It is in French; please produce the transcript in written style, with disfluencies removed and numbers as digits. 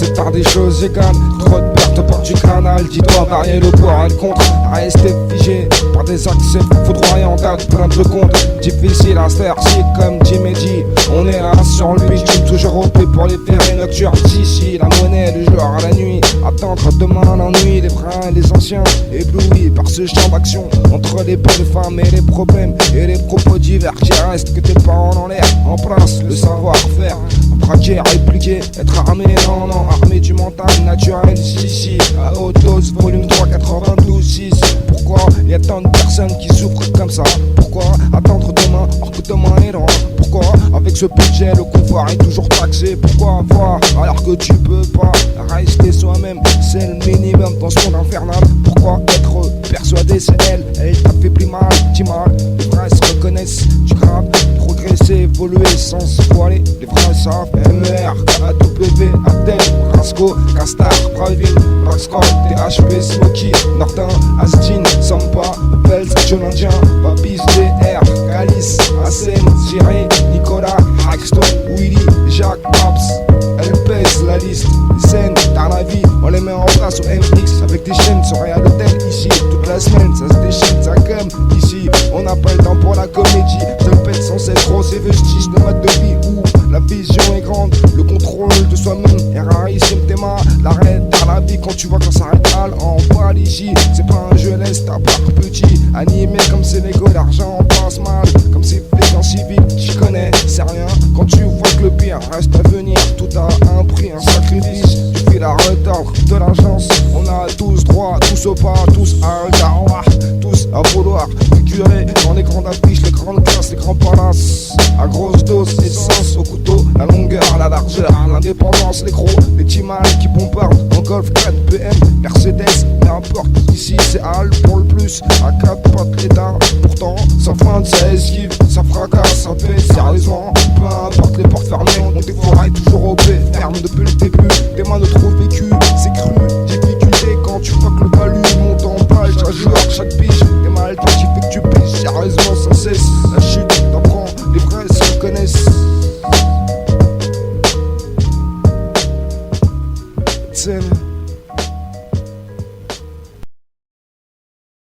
c'est par des choses égales. Trop de pertes par du canal. Dis-toi varier le pour et le contre. Rester figé par des accès foudroyants. Date plein de comptes. Difficile à se faire chier comme Jim et G. On est là sur le bitume, toujours au pied pour les ferries nocturnes. D'ici la monnaie, le jour à la nuit. Attendre demain l'ennui, les vrais et les anciens. Éblouis par ce champ d'action. Entre les bonnes femmes et les problèmes. Et les propos divers qui restent que tes parents en l'air. En place, le savoir-faire. Braquer, répliquer, être armé, non, armé du mental naturel. Ici, à haute dose, volume 3, 92, 6. Pourquoi y a tant de personnes qui souffrent comme ça? Pourquoi attendre demain alors que demain est loin? Pourquoi avec ce budget le confort est toujours taxé? Pourquoi avoir alors que tu peux pas rester soi-même? C'est le minimum dans ce monde infernal. Pourquoi être persuadé c'est elle t'a fait plus mal, dit mal. Les vrais se reconnaissent du grave, progresser, évoluer sans se voiler. Les vrais savent MER, AW, Abdel, Rasco, Castar, Pravin, Rockscroll, THP, Smokey, Nortin, Astin, Sampa, Pels, John Indien, Papis, DR, Calice, Hassen, Thierry, Nicolas, Hackstone, Willy, Jacques, Babs. Elle pèse la liste, les scènes dans la vie, on les met en place au MX avec des chaînes, soirées à l'hôtel ici, toute la semaine, ça se déchaîne, ça comme ici, on n'a pas le temps pour la comédie, je le pète sans être gros et vestiges de mode de vie où la vision est grande, le contrôle de soi-même est rarissime, théma, l'arrêt dans la vie quand tu vois qu'on s'arrête mal en bas ici, c'est pas un jeu, laisse ta part petit, animé comme c'est Lego, l'argent passe mal, comme c'est fait en civil, j'y connais, c'est rien, quand tu vois que le pire reste à venir, tout a un prix, un sacrifice, tu fais la retordre de l'agence, on a tous droit, tous au pas, tous à un garoir, tous à vouloir figurer dans les grandes affiches, les grandes classes, les grands palaces, à grosse dose, essence au couteau, la longueur, la largeur, l'indépendance, les gros, les timales qui bombardent en Golf 4, BM, Mercedes, n'importe, ici c'est Al pour le plus, à 4 pattes l'état, pourtant, ça feinte, ça esquive, ça fracasse, ça pèse, sérieusement, peu importe les portes fermées, on défouraille toujours au paix, ferme depuis le début, tes mains ne trouvent vécu, c'est